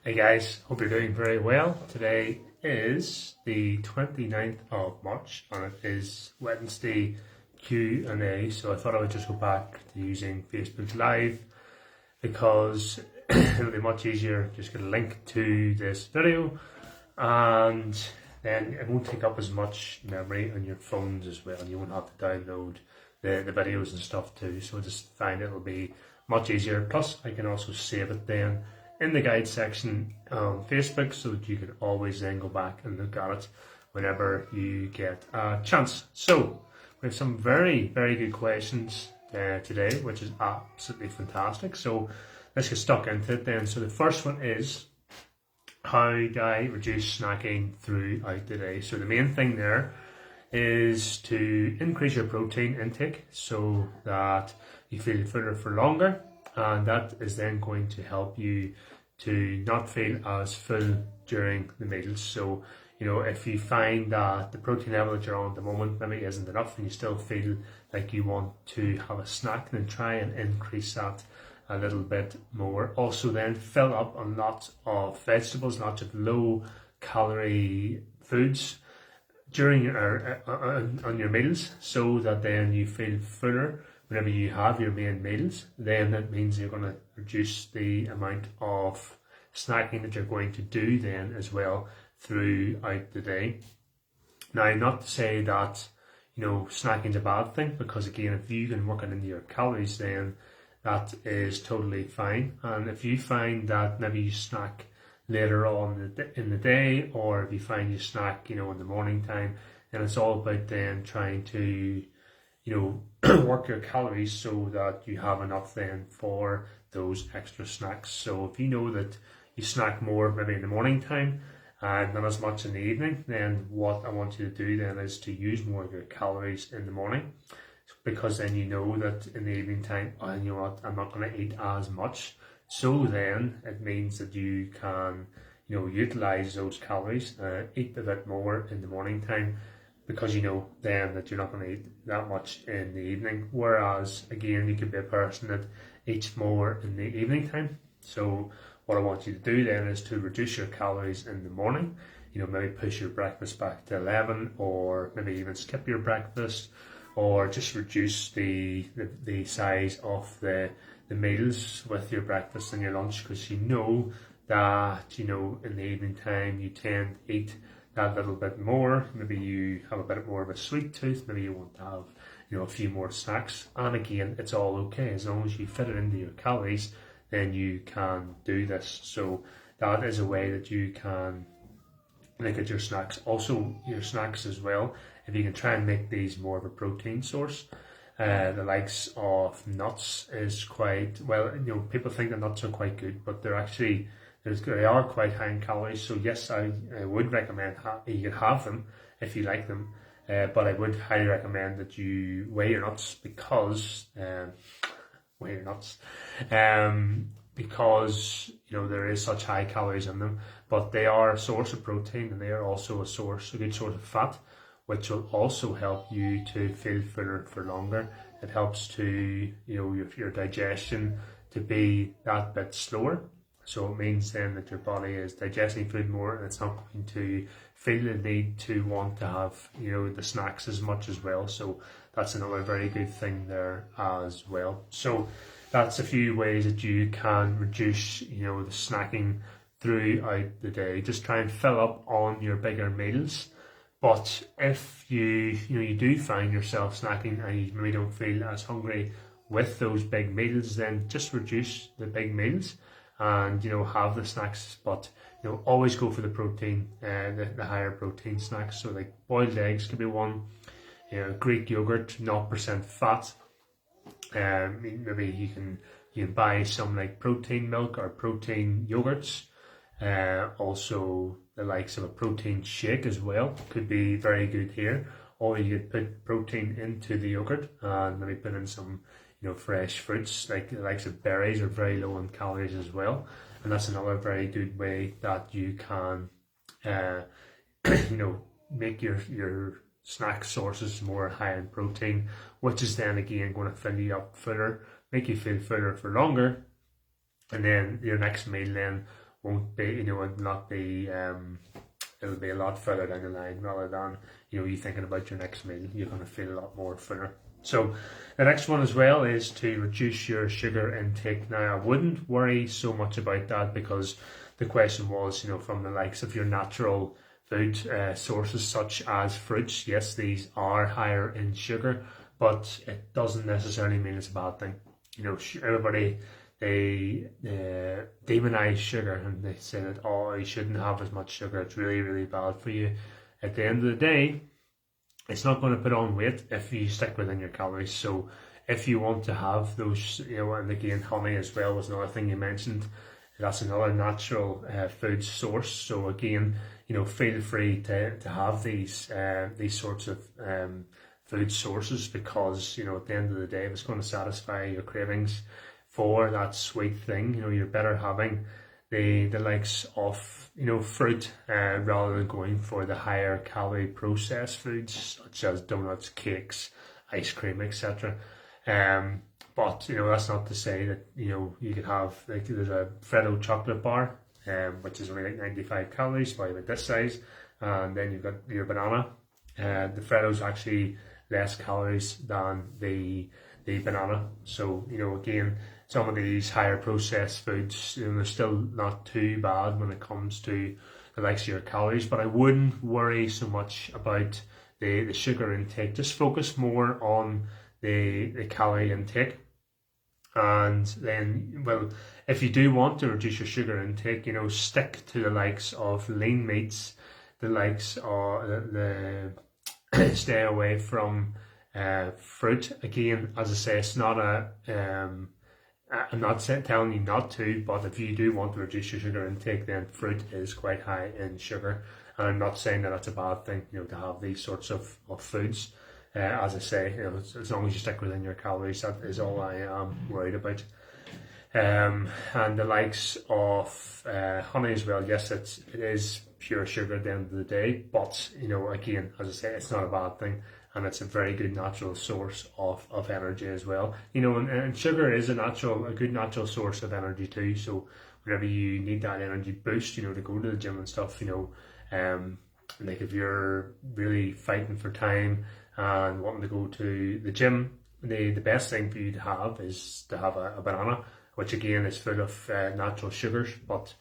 Hey guys, hope you're doing very well. Today is the 29th of March and it is Wednesday Q&A, so I thought I would just go back to using Facebook Live because it'll be much easier. Just get a link to this video and then it won't take up as much memory on your phones as well, and you won't have to download the videos and stuff too, so I just find it'll be much easier. Plus I can also save it then in the guide section on Facebook so that you can always then go back and look at it whenever you get a chance. So we have some very good questions today, which is absolutely fantastic. So let's get stuck into it then. So the first one is, how do I reduce snacking throughout the day? So the main thing there is to increase your protein intake so that you feel fuller for longer, and that is then going to help you to not feel as full during the meals. So, if you find that the protein level that you're on at the moment maybe isn't enough and you still feel like you want to have a snack, then try and increase that a little bit more. Also then fill up on lots of vegetables, lots of low calorie foods during on your meals, so that then you feel fuller whenever you have your main meals. Then that means you're going to reduce the amount of snacking that you're going to do then as well throughout the day. Now, not to say that snacking is a bad thing, because again, if you can work it into your calories, then that is totally fine. And if you find that maybe you snack later on in the day, or if you find you snack in the morning time, then it's all about then trying to work your calories so that you have enough then for those extra snacks. So if you know that you snack more maybe in the morning time and not as much in the evening, then what I want you to do then is to use more of your calories in the morning, because then you know that in the evening time, you know what, I'm not going to eat as much. So then it means that you can utilize those calories, eat a bit more in the morning time, because then that you're not going to eat that much in the evening. Whereas again, you could be a person that eats more in the evening time. So what I want you to do then is to reduce your calories in the morning. Maybe push your breakfast back to 11, or maybe even skip your breakfast, or just reduce the size of the meals with your breakfast and your lunch, because that in the evening time you tend to eat that little bit more. Maybe you have a bit more of a sweet tooth, maybe you want to have a few more snacks, and again, it's all okay as long as you fit it into your calories, then you can do this. So that is a way that you can look at your snacks. Also your snacks as well, if you can try and make these more of a protein source. The likes of nuts is quite, well, people think that nuts are quite good, but they're actually, they are quite high in calories. So yes, I would recommend you can have them if you like them, but I would highly recommend that you weigh your nuts, because because there is such high calories in them, but they are a source of protein, and they are also a good source of fat, which will also help you to feel fuller for longer. It helps to your digestion to be that bit slower. So it means then that your body is digesting food more, and it's not going to feel the need to want to have the snacks as much as well. So that's another very good thing there as well. So that's a few ways that you can reduce the snacking throughout the day. Just try and fill up on your bigger meals. But if you do find yourself snacking and you maybe don't feel as hungry with those big meals, then just reduce the big meals and have the snacks, but always go for the protein, the higher protein snacks. So like boiled eggs could be one, Greek yogurt, 0% fat. Maybe you can buy some like protein milk or protein yogurts. Also the likes of a protein shake as well could be very good here. Or you could put protein into the yogurt and maybe put in some fresh fruits, like the likes of berries are very low in calories as well, and that's another very good way that you can make your snack sources more high in protein, which is then again going to fill you up fuller, make you feel fuller for longer, and then your next meal then won't be, it'll not be, it'll be a lot further down the line rather than, you thinking about your next meal. You're going to feel a lot more fuller. So the next one as well is to reduce your sugar intake. Now, I wouldn't worry so much about that, because the question was, from the likes of your natural food sources such as fruits. Yes, these are higher in sugar, but it doesn't necessarily mean it's a bad thing. Everybody, they demonize sugar, and they say that, oh, you shouldn't have as much sugar, it's really, really bad for you. At the end of the day, it's not going to put on weight if you stick within your calories. So if you want to have those, and again, honey as well was another thing you mentioned. That's another natural food source. So again, feel free to have these sorts of food sources, because at the end of the day, if it's going to satisfy your cravings for that sweet thing, you're better having the likes of fruit rather than going for the higher calorie processed foods such as donuts, cakes, ice cream, etc. But that's not to say that you could have, like, there's a Freddo chocolate bar, which is only like 95 calories, probably about this size, and then you've got your banana. The Freddo's actually less calories than the banana. So again, some of these higher processed foods, they're still not too bad when it comes to the likes of your calories. But I wouldn't worry so much about the sugar intake. Just focus more on the calorie intake. And then, well, if you do want to reduce your sugar intake, stick to the likes of lean meats, the likes of the stay away from fruit. Again, as I say, it's not I'm not telling you not to, but if you do want to reduce your sugar intake, then fruit is quite high in sugar. And I'm not saying that that's a bad thing, to have these sorts of foods. As I say, as long as you stick within your calories, that is all I am worried about. And the likes of honey as well. Yes, it is pure sugar at the end of the day, but again, as I say, it's not a bad thing, and it's a very good natural source of energy as well. And sugar is a good natural source of energy too. So whenever you need that energy boost, to go to the gym and stuff, like if you're really fighting for time and wanting to go to the gym, the best thing for you to have is to have a banana, which again is full of natural sugars. But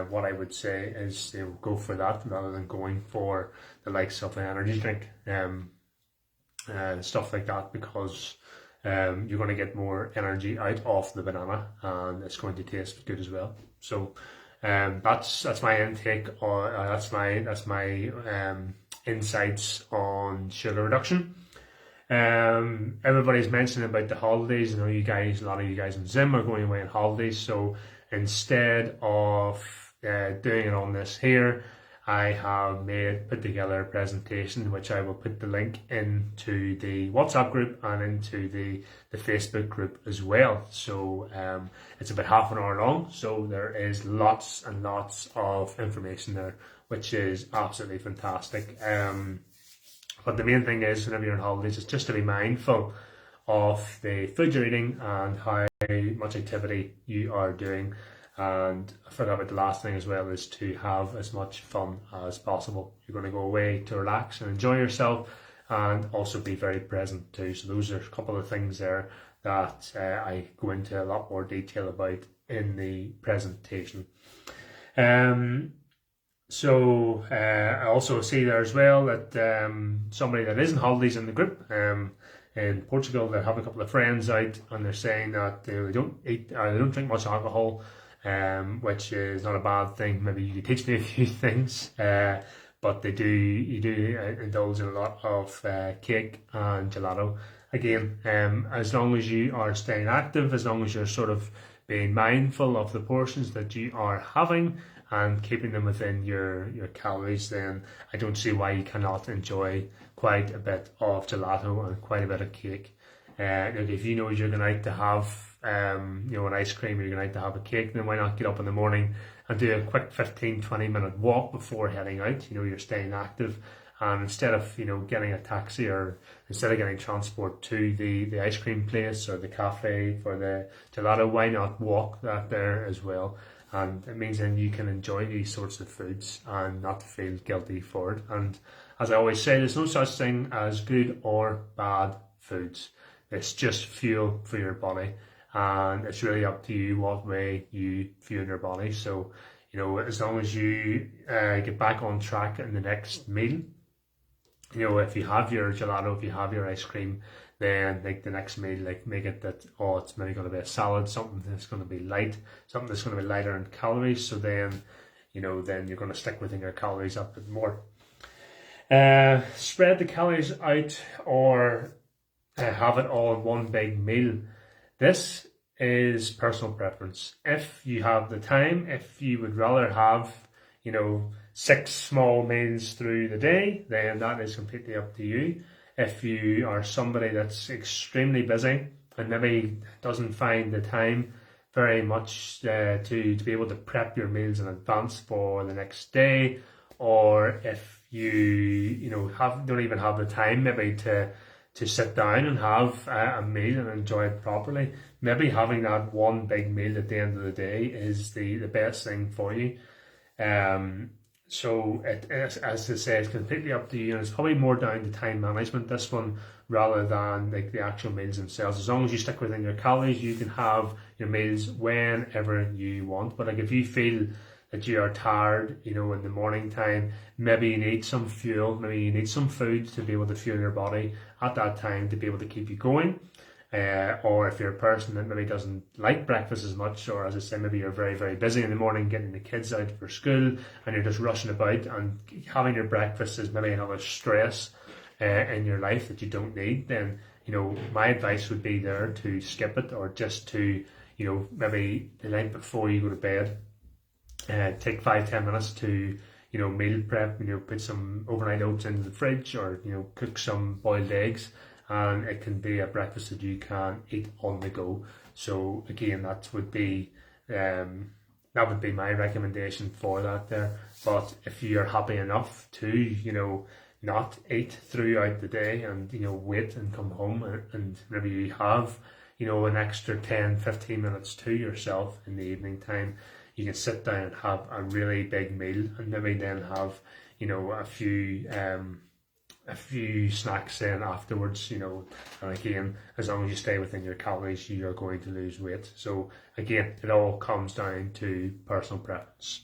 what I would say is go for that rather than going for the likes of an energy drink, stuff like that, because you're going to get more energy out of the banana, and it's going to taste good as well. So that's my intake, or that's my insights on sugar reduction. Everybody's mentioning about the holidays. A lot of you guys in Zim are going away on holidays. So instead of doing it on this here, I have put together a presentation, which I will put the link into the WhatsApp group and into the Facebook group as well. So it's about half an hour long. So there is lots and lots of information there, which is absolutely fantastic. But the main thing is, whenever you're on holidays, is just to be mindful of the food you're eating and how much activity you are doing. And I forgot about the last thing as well, is to have as much fun as possible. You're going to go away to relax and enjoy yourself, and also be very present too. So those are a couple of things there that I go into a lot more detail about in the presentation. So I also see there as well that somebody that is in holidays in the group in Portugal, they have a couple of friends out, and they're saying that they don't drink much alcohol, which is not a bad thing. Maybe you could teach me a few things, but you do indulge in a lot of cake and gelato. Again, as long as you are staying active, as long as you're sort of being mindful of the portions that you are having and keeping them within your calories, then I don't see why you cannot enjoy quite a bit of gelato and quite a bit of cake. If you know you're going to have an ice cream, or you're going to have a cake, then why not get up in the morning and do a quick 15-20 minute walk before heading out? You're staying active, and instead of getting a taxi, or instead of getting transport to the ice cream place or the cafe for the gelato, why not walk that there as well? and it means then you can enjoy these sorts of foods and not feel guilty for it. And as I always say, there's no such thing as good or bad foods. It's just fuel for your body, and it's really up to you what way you fuel your body. So, as long as you get back on track in the next meal, if you have your gelato, if you have your ice cream, then like the next meal, like make it that, it's maybe going to be a salad, something that's going to be light, something that's going to be lighter in calories. So then, then you're going to stick within your calories a bit more. Spread the calories out, or have it all in one big meal. This is personal preference. If you have the time, if you would rather have, 6 small meals through the day, then that is completely up to you. If you are somebody that's extremely busy and maybe doesn't find the time very much to be able to prep your meals in advance for the next day, or if you don't even have the time maybe to sit down and have a meal and enjoy it properly, maybe having that one big meal at the end of the day is the best thing for you. So it is, as I say, it's completely up to you, and it's probably more down to time management, this one, rather than like the actual meals themselves. As long as you stick within your calories, you can have your meals whenever you want. But like if you feel that you are tired, in the morning time, maybe you need some fuel, maybe you need some food to be able to fuel your body at that time to be able to keep you going. Or if you're a person that maybe doesn't like breakfast as much, or as I say, maybe you're very, very busy in the morning getting the kids out for school and you're just rushing about, and having your breakfast is maybe another stress in your life that you don't need, then, my advice would be there to skip it, or just to, maybe the night before you go to bed, take 5-10 minutes to, meal prep, put some overnight oats into the fridge, or, cook some boiled eggs. And it can be a breakfast that you can eat on the go. So again, that would be my recommendation for that there. But if you're happy enough to, not eat throughout the day and, wait and come home and maybe you have, an extra 10-15 minutes to yourself in the evening time, you can sit down and have a really big meal, and maybe then have, a few snacks then afterwards, and again, as long as you stay within your calories, you're going to lose weight. So again, it all comes down to personal preference.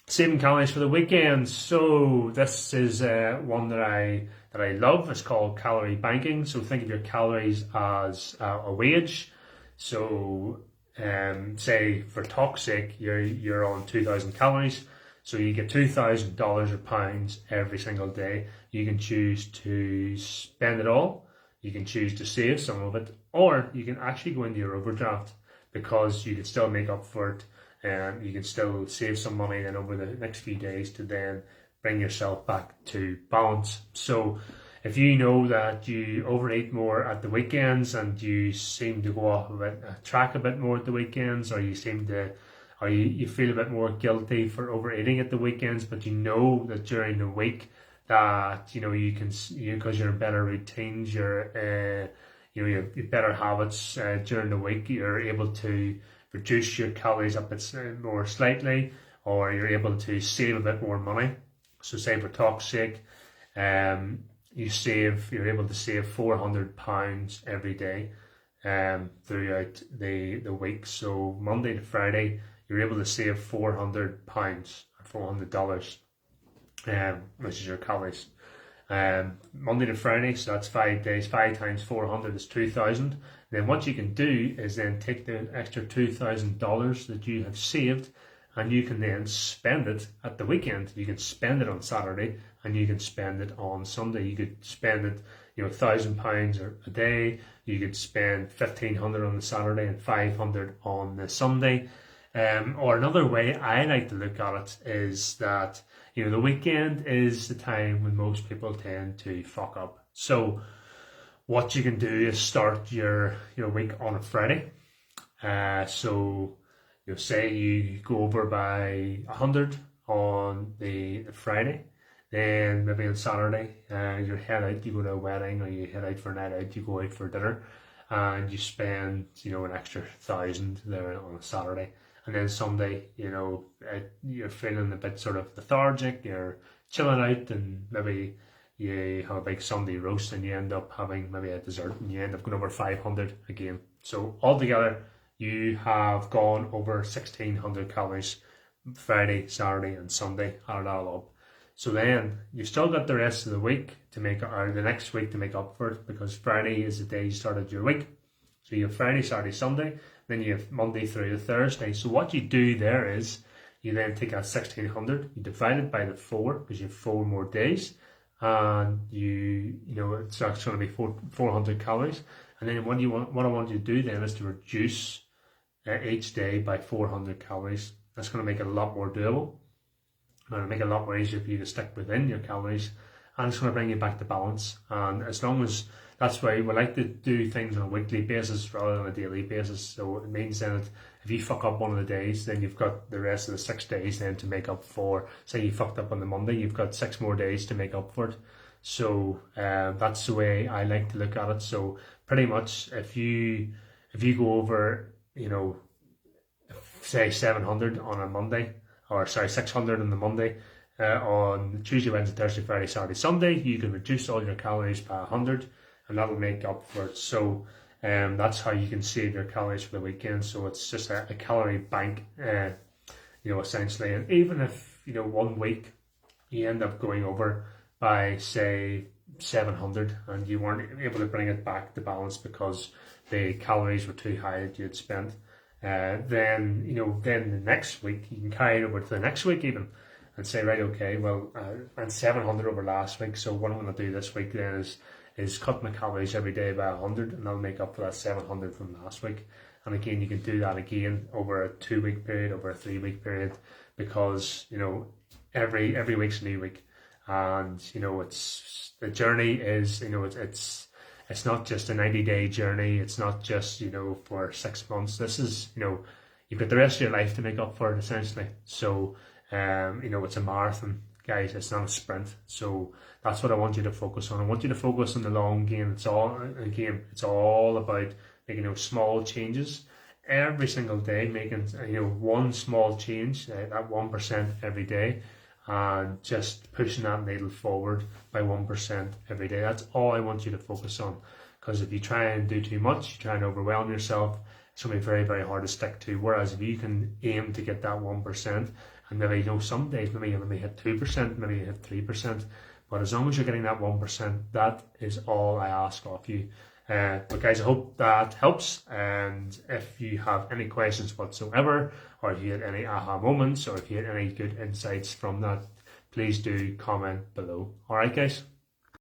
Saving calories for the weekend. So this is one that I love. It's called calorie banking. So think of your calories as a wage. So say for talk's sake, you're on 2,000 calories. So you get $2,000 or pounds every single day. You can choose to spend it all. You can choose to save some of it, or you can actually go into your overdraft, because you can still make up for it, and you can still save some money then over the next few days to then bring yourself back to balance. So if you know that you overeat more at the weekends, and you seem to go off track a bit more at the weekends, or you feel a bit more guilty for overeating at the weekends, but you know that during the week that you can, because you're in better routines, you're you better habits during the week, you're able to reduce your calories a bit more slightly, or you're able to save a bit more money. So say for talk's sake, you're able to save £400 every day throughout the week. So Monday to Friday, you're able to save £400 or $400, which is your calories. Monday to Friday, so that's 5 days. 5 times 400 is 2,000. Then what you can do is then take the extra $2,000 that you have saved, and you can then spend it at the weekend. You can spend it on Saturday, and you can spend it on Sunday. You could spend it, £1,000 a day. You could spend 1,500 on the Saturday and 500 on the Sunday. Or another way I like to look at it is that, the weekend is the time when most people tend to fuck up. So what you can do is start your week on a Friday. So say you go over by 100 on the Friday, then maybe on Saturday you head out, you go to a wedding, or you head out for a night out, you go out for dinner, and you spend, an extra 1,000 there on a Saturday. And then Sunday, you're feeling a bit sort of lethargic, you're chilling out, and maybe you have a big Sunday roast and you end up having maybe a dessert and you end up going over 500 again. So altogether, you have gone over 1,600 calories Friday, Saturday, and Sunday, add it all up. So then you've still got the rest of the week to make, or the next week to make up for it, because Friday is the day you started your week. So you have Friday, Saturday, Sunday, then you have Monday through to Thursday. So what you do there is you then take that 1,600, you divide it by the 4, because you have 4 more days, and it's actually going to be 400 calories. And then what I want you to do then is to reduce each day by 400 calories. That's going to make it a lot more doable. Going to make it a lot more easier for you to stick within your calories, and it's going to bring you back to balance. And as long as that's why we like to do things on a weekly basis rather than a daily basis. So it means then that if you fuck up one of the days, then you've got the rest of the 6 days then to make up for. Say you fucked up on the Monday, you've got 6 more days to make up for it. So that's the way I like to look at it. So pretty much if you go over, say 700 on a Monday, or sorry, 600 on the Monday, on Tuesday, Wednesday, Thursday, Friday, Saturday, Sunday, you can reduce all your calories by 100, and that'll make up for it. So that's how you can save your calories for the weekend. So it's just a calorie bank, essentially. And even if, 1 week you end up going over by, say, 700 and you weren't able to bring it back to balance because the calories were too high that you had spent, then the next week you can carry it over to the next week even, and say, right, okay, well, and 700 over last week, so what I'm going to do this week then is cut my calories every day by 100, and I'll make up for that 700 from last week. And again, you can do that again over a 2-week period, over a 3-week period, because every week's a new week, and it's the journey is it's not just a 90-day journey. It's not just, for 6 months. This is, you've got the rest of your life to make up for it, essentially. So, it's a marathon, guys. It's not a sprint. So that's what I want you to focus on. I want you to focus on the long game. It's all about making those small changes every single day, making, one small change, that 1% every day, and just pushing that needle forward by 1% every day. That's all I want you to focus on, because if you try and do too much, you try and overwhelm yourself, it's going to be very, very hard to stick to. Whereas if you can aim to get that 1%, and maybe, some days maybe you hit 2%, maybe you hit 3%, but as long as you're getting that 1%, that is all I ask of you. But guys, I hope that helps, and if you have any questions whatsoever, or if you had any aha moments, or if you had any good insights from that, please do comment below. Alright guys?